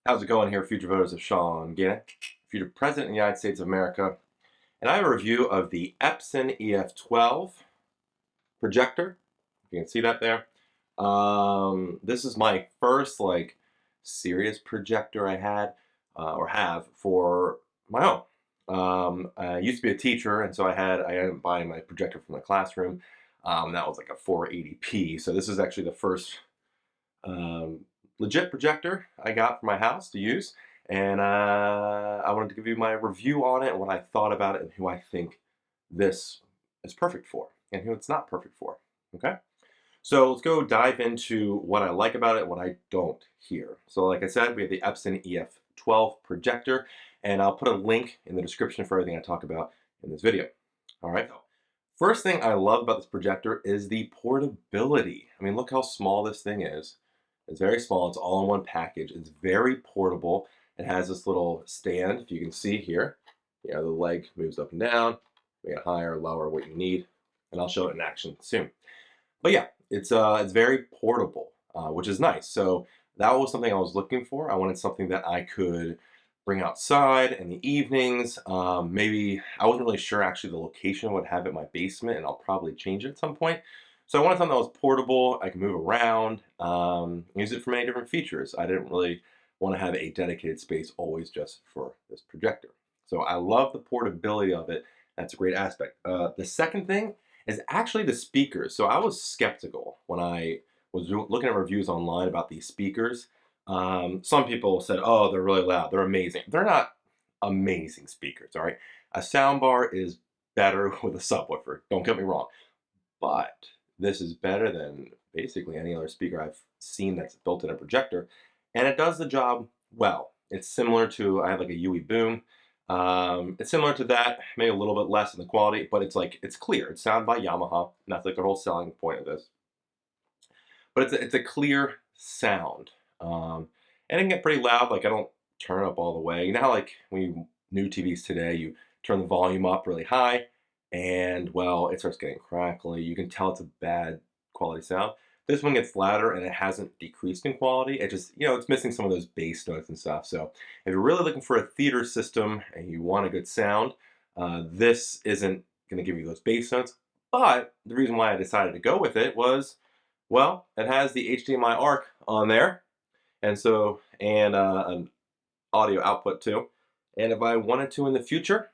How's it going here, future voters of Sean Gannon, future President of the United States of America, and I have a review of the Epson EF12 projector. You can see that there. This is my first serious projector I had or have for my own. I used to be a teacher, and so I ended up buying my projector from the classroom. That was like a 480p. So this is actually the first um, legit projector I got for my house to use, and I wanted to give you my review on it and what I thought about it and who I think this is perfect for and who it's not perfect for. Okay, so let's go dive into what I like about it and what I don't here. So like I said, we have the Epson EF12 projector, and I'll put a link in the description for everything I talk about in this video. All right. First thing I love about this projector is the portability. I mean, look how small this thing is. It's very small. It's all in one package. It's very portable. It has this little stand, if you can see here. The leg moves up and down. Make it higher, lower, what you need. And I'll show it in action soon. But yeah, it's very portable, which is nice. So that was something I was looking for. I wanted something that I could bring outside in the evenings. Maybe I wasn't really sure actually the location I would have it in my basement, and I'll probably change it at some point. So I wanted something that was portable, I can move around, use it for many different features. I didn't really want to have a dedicated space always just for this projector. So I love the portability of it. That's a great aspect. The second thing is actually the speakers. So I was skeptical when I was looking at reviews online about these speakers. Some people said, oh, they're really loud, they're amazing. They're not amazing speakers, all right? A soundbar is better with a subwoofer, don't get me wrong. But this is better than basically any other speaker I've seen that's built in a projector, and it does the job well. It's similar to, I have like a UE boom. It's similar to that, maybe a little bit less in the quality, but it's clear. It's sound by Yamaha, and that's like the whole selling point of this. But it's a clear sound, and it can get pretty loud. Like I don't turn it up all the way. You know how like when you new TVs today, you turn the volume up really high, and well, it starts getting crackly. You can tell it's a bad quality sound. This one gets louder and it hasn't decreased in quality. It just, it's missing some of those bass notes and stuff. So if you're really looking for a theater system and you want a good sound, this isn't going to give you those bass notes. But the reason why I decided to go with it was, well, it has the HDMI ARC on there, and so an audio output too. And if I wanted to in the future,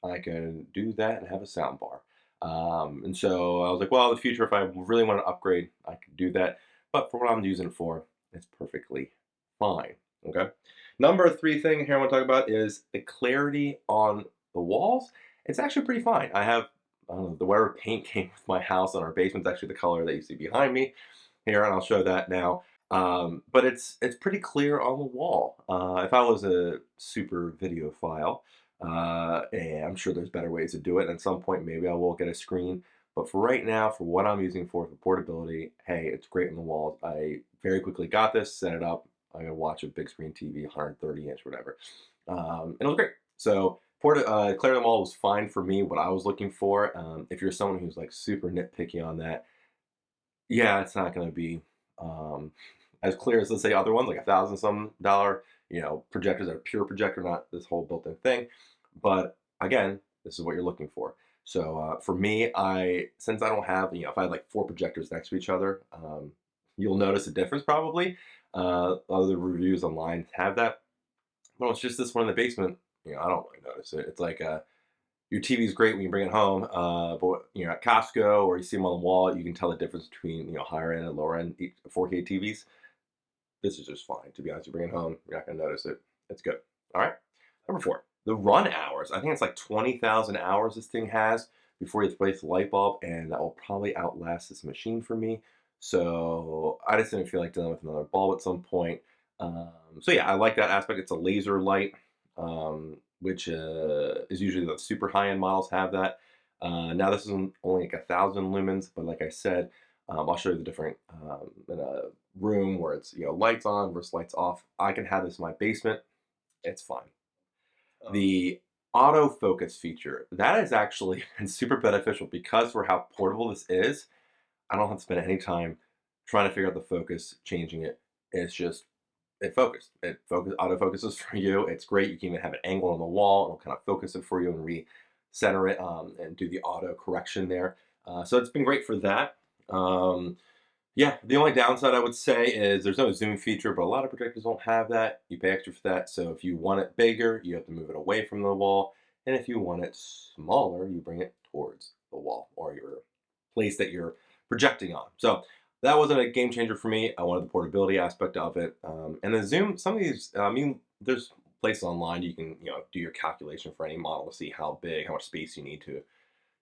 I can do that and have a sound bar. And so I was like, well, in the future, if I really want to upgrade, I could do that. But for what I'm using it for, it's perfectly fine. Okay. Number three thing here I want to talk about is the clarity on the walls. It's actually pretty fine. I have the whatever paint came with my house on our basement is actually the color that you see behind me here, and I'll show that now. But it's pretty clear on the wall. If I was a super videophile, and I'm sure there's better ways to do it. And at some point, maybe I will get a screen. But for right now, for what I'm using for portability, hey, it's great on the walls. I very quickly got this, set it up. I'm gonna watch a big screen TV, 130 inch, whatever. And it was great. So clearing the wall was fine for me. What I was looking for. If you're someone who's like super nitpicky on that, yeah, it's not gonna be as clear as let's say other ones, like $1,000 some, projectors that are pure projector, not this whole built-in thing. But again, this is what you're looking for. So for me, since I don't have, if I had like 4 projectors next to each other, you'll notice a difference probably. Other reviews online have that. Well, it's just this one in the basement. I don't really notice it. It's like your TV is great when you bring it home, but at Costco or you see them on the wall, you can tell the difference between higher end and lower end 4K TVs. This is just fine, to be honest. You bring it home, you're not going to notice it. It's good. All right. Number 4, the run hours. I think it's like 20,000 hours this thing has before you replace the light bulb, and that will probably outlast this machine for me. So I just didn't feel like dealing with another bulb at some point. So yeah, I like that aspect. It's a laser light, which is usually the super high-end models have that. Now this is only like 1,000 lumens, but like I said, I'll show you the different in a room where it's lights on versus lights off. I can have this in my basement. It's fine. The autofocus feature, that is actually super beneficial because for how portable this is, I don't have to spend any time trying to figure out the focus, changing it. It's it focused. It autofocuses for you. It's great. You can even have it angled on the wall. It'll kind of focus it for you and recenter it and do the auto correction there. So it's been great for that. Yeah, the only downside I would say is there's no zoom feature, but a lot of projectors don't have that. You pay extra for that. So if you want it bigger, you have to move it away from the wall. And if you want it smaller, you bring it towards the wall or your place that you're projecting on. So that wasn't a game changer for me. I wanted the portability aspect of it. And the zoom, some of these, I mean, there's places online you can, do your calculation for any model to see how big, how much space you need to,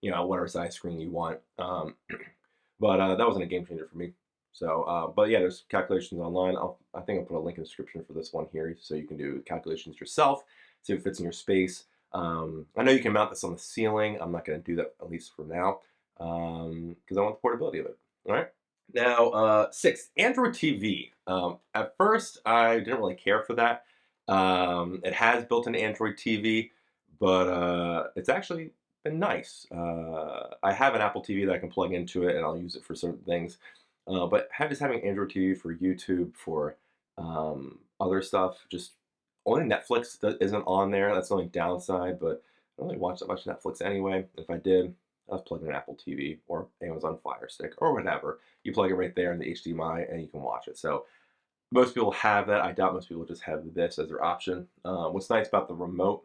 whatever size screen you want. But that wasn't a game changer for me. So, but yeah, there's calculations online. I think I'll put a link in the description for this one here so you can do calculations yourself, see if it fits in your space. I know you can mount this on the ceiling. I'm not going to do that, at least for now, because I want the portability of it. All right. Now, 6, Android TV. At first, I didn't really care for that. It has built-in Android TV, but it's actually been nice. I have an Apple TV that I can plug into it, and I'll use it for certain things. But just having Android TV for YouTube, for other stuff, just only Netflix isn't on there. That's the only downside, but I don't really watch that much Netflix anyway. If I did, I was plugging an Apple TV or Amazon Fire Stick or whatever. You plug it right there in the HDMI and you can watch it. So most people have that. I doubt most people just have this as their option. What's nice about the remote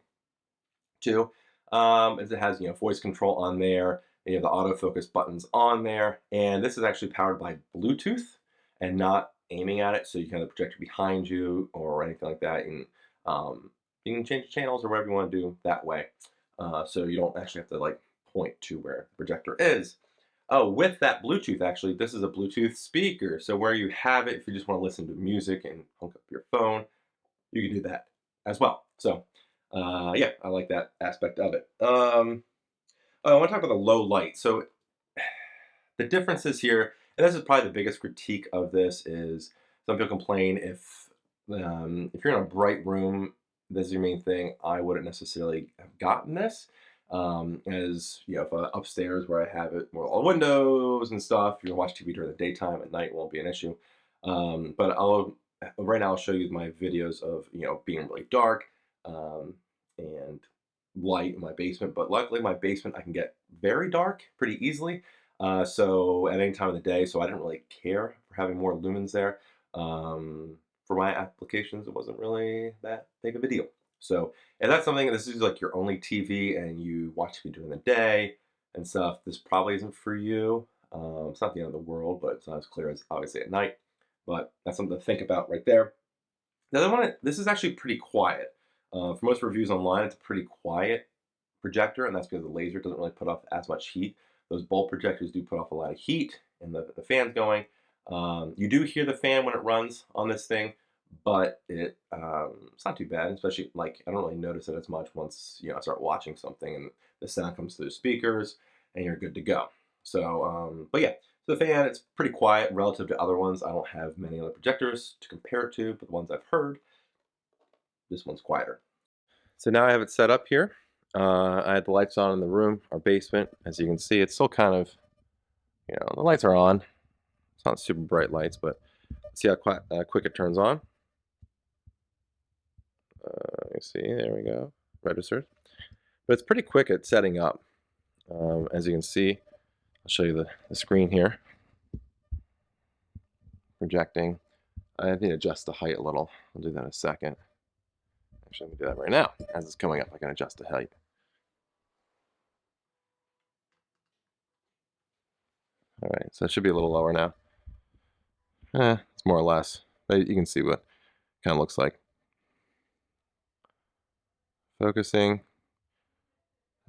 too is it has voice control on there. You have the autofocus buttons on there, and this is actually powered by Bluetooth and not aiming at it, so you can have the projector behind you or anything like that, and you can change channels or whatever you want to do that way. So you don't actually have to like point to where the projector is. Oh, with that Bluetooth, actually, this is a Bluetooth speaker. So where you have it, if you just want to listen to music and hook up your phone, you can do that as well. So yeah, I like that aspect of it. I want to talk about the low light. So the differences here, and this is probably the biggest critique of this, is some people complain if you're in a bright room, this is your main thing. I wouldn't necessarily have gotten this. As if upstairs where I have it, more all windows and stuff, you can watch TV during the daytime. At night won't be an issue. But right now I'll show you my videos of being really dark and light in my basement. But luckily my basement I can get very dark pretty easily. So at any time of the day, so I didn't really care for having more lumens there. For my applications, it wasn't really that big of a deal. So, and that's something, this is like your only TV and you watch TV during the day and stuff, this probably isn't for you. It's not the end of the world, but it's not as clear as obviously at night. But that's something to think about right there. The other one, this is actually pretty quiet. For most reviews online, it's a pretty quiet projector, and that's because the laser doesn't really put off as much heat. Those bulb projectors do put off a lot of heat, and the fan's going. You do hear the fan when it runs on this thing, but it's not too bad, especially like I don't really notice it as much once I start watching something and the sound comes through the speakers and you're good to go. So, but yeah, so the fan, it's pretty quiet relative to other ones. I don't have many other projectors to compare it to, but the ones I've heard, this one's quieter. So now I have it set up here. I had the lights on in the room, our basement. As you can see, it's still kind of, the lights are on. It's not super bright lights, but let's see how quick it turns on. You see, there we go, registered. But it's pretty quick at setting up. As you can see, I'll show you the screen here. Projecting. I need to adjust the height a little. I'll do that in a second. Actually, let me do that right now. As it's coming up, I can adjust the height. All right, so it should be a little lower now. It's more or less. But you can see what it kind of looks like. Focusing.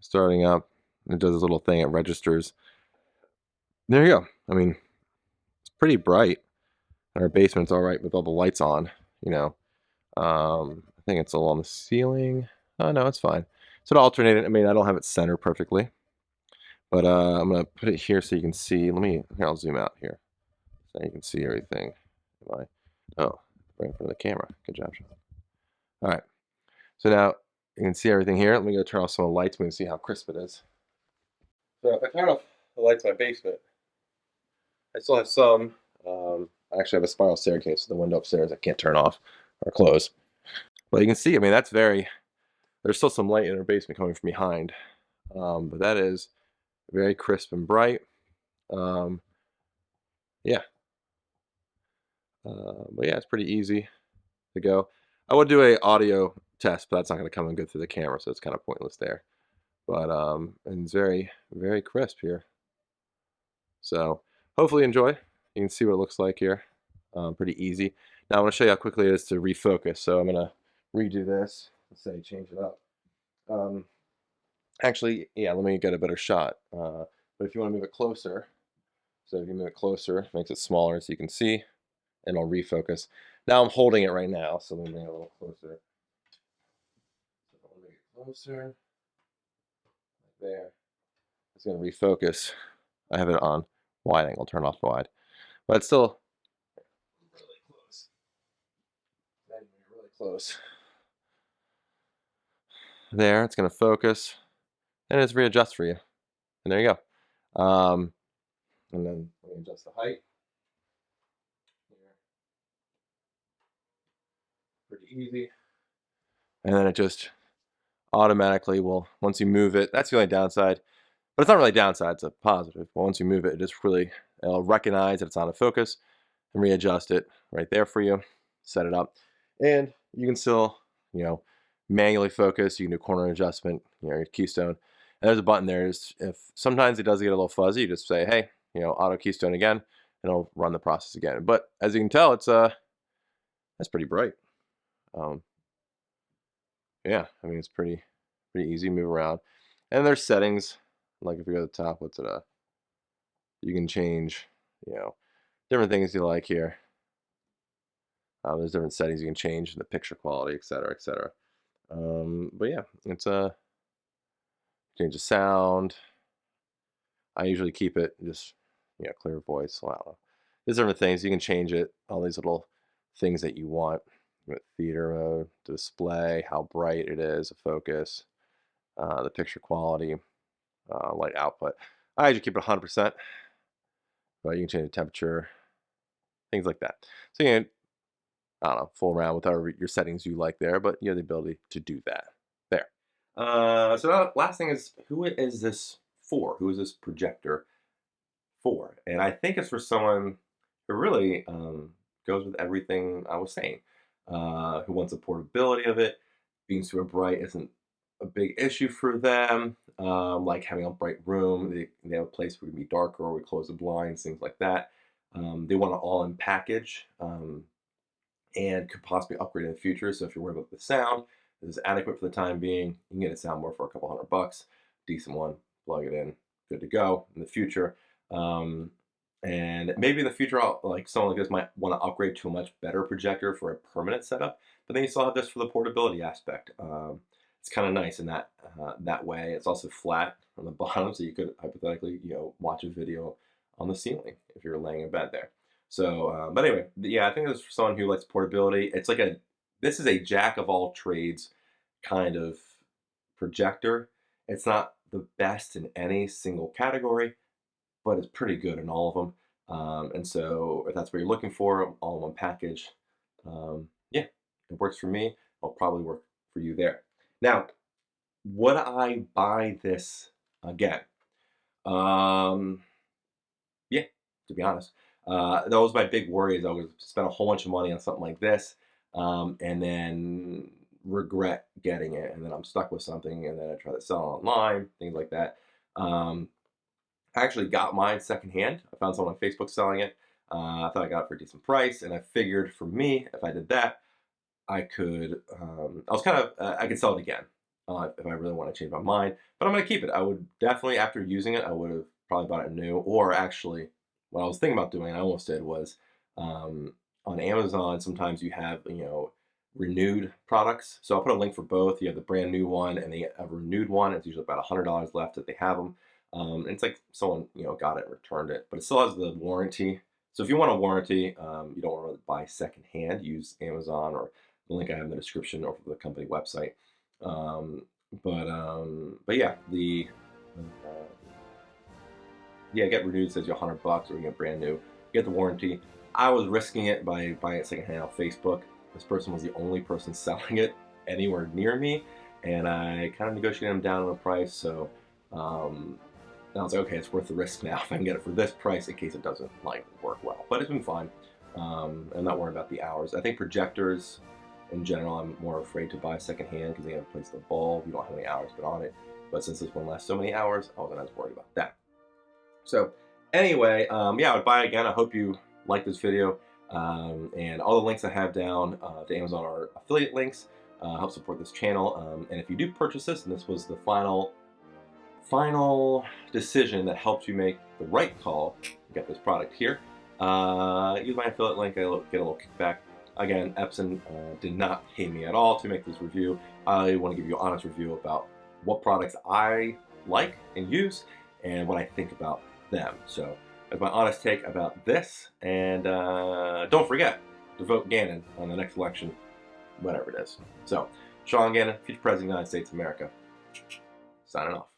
Starting up. It does this little thing. It registers. There you go. I mean, it's pretty bright. And our basement's all right with all the lights on. I think it's all on the ceiling. Oh, no, it's fine. So it alternated. I mean, I don't have it centered perfectly. But I'm going to put it here so you can see. Here, I'll zoom out here. So you can see everything. Oh, right in front of the camera. Good job, Sean. All right. So now you can see everything here. Let me go turn off some of the lights. We can see how crisp it is. So if I turn off the lights in my basement, I still have some. I actually have a spiral staircase, so the window upstairs I can't turn off. or close. But you can see, I mean, that's very, there's still some light in our basement coming from behind. But that is very crisp and bright. Um, yeah. But yeah, it's pretty easy to go. I would do a audio test, but that's not going to come in good through the camera, so it's kind of pointless there. But and it's very, very crisp here. So hopefully you enjoy. You can see what it looks like here. Pretty easy. Now I want to show you how quickly it is to refocus. So I'm going to redo this. Let's say change it up. Actually, yeah, let me get a better shot. But if you want to move it closer, so if you move it closer, it makes it smaller so you can see, and it'll refocus. Now I'm holding it right now, so let me bring it a little closer. So I'll make it closer. Right there. It's going to refocus. I have it on wide angle, turn off wide. But it's still really close. Really close. There, it's going to focus, and it's readjust for you. And there you go. And then let me adjust the height. Here. Pretty easy. And then it just automatically will, once you move it, that's the only downside. But it's not really a downside, it's a positive. But once you move it, it just really, it'll recognize that it's out of focus and readjust it right there for you, set it up. And you can still, manually focus. You can do corner adjustment, your keystone. And there's a button there. If sometimes it does get a little fuzzy, you just say, hey, auto keystone again, and it'll run the process again. But as you can tell, it's that's pretty bright. Yeah, I mean, it's pretty easy to move around. And there's settings, like if you go to the top, what's it, you can change, different things you like here. There's different settings you can change, the picture quality, etc., etc. But yeah, it's change the sound. I usually keep it just, clear voice. So I don't know. There's different things you can change it. All these little things that you want. Theater mode, display, how bright it is, focus, the picture quality, light output. I usually keep it 100%, but you can change the temperature, things like that. So you can, I don't know, fool around with whatever your settings you like there, but you have the ability to do that there. So now, last thing is, who is this for? Who is this projector for? And I think it's for someone who really goes with everything I was saying, who wants the portability of it. Being super bright isn't a big issue for them. Like having a bright room, they have a place where it can be darker, or we close the blinds, things like that. They want an all-in package, and could possibly upgrade in the future. So if you're worried about the sound, this is adequate for the time being. You can get a soundboard for a couple $100, decent one, plug it in, good to go in the future. And maybe in the future, someone like this might want to upgrade to a much better projector for a permanent setup. But then you still have this for the portability aspect. It's kind of nice in that way. It's also flat on the bottom, so you could hypothetically, watch a video on the ceiling if you're laying in bed there. So, but anyway, yeah, I think this is for someone who likes portability. It's like this is a jack of all trades kind of projector. It's not the best in any single category, but it's pretty good in all of them. And so if that's what you're looking for, all in one package, yeah, it works for me. It'll probably work for you there. Now, would I buy this again? Yeah, to be honest. That was my big worry, is I would spend a whole bunch of money on something like this, and then regret getting it, and then I'm stuck with something, and then I try to sell it online, things like that. I actually got mine secondhand. I found someone on Facebook selling it. I thought I got it for a decent price, and I figured for me, if I did that, I could. I could sell it again if I really want to change my mind. But I'm going to keep it. I would definitely, after using it, I would have probably bought it new. Or actually, what I was thinking about doing, I almost did, was on Amazon. Sometimes you have renewed products. So I'll put a link for both. You have the brand new one and a renewed one. It's usually about $100 left that they have them. And it's like someone got it and returned it, but it still has the warranty. So if you want a warranty, you don't want to buy secondhand. Use Amazon or the link I have in the description, or for the company website. But yeah, get renewed says you $100, or you get brand new. You get the warranty. I was risking it by buying it secondhand on Facebook. This person was the only person selling it anywhere near me, and I kind of negotiated them down on the price. So I was like, okay, it's worth the risk now if I can get it for this price in case it doesn't like work well. But it's been fine. I'm not worried about the hours. I think projectors in general, I'm more afraid to buy secondhand because they have a place to bulb. You don't have any hours put on it. But since this one lasts so many hours, I wasn't as worried about that. So anyway, yeah, I would buy it again. I hope you like this video. And all the links I have down to Amazon are affiliate links. Help support this channel. And if you do purchase this, and this was the final decision that helps you make the right call, get this product here, use my affiliate link. I get a little kickback. Again, Epson did not pay me at all to make this review. I want to give you an honest review about what products I like and use and what I think about them. So that's my honest take about this. And don't forget to vote Gannon on the next election, whatever it is. So, Sean Gannon, future President of the United States of America, signing off.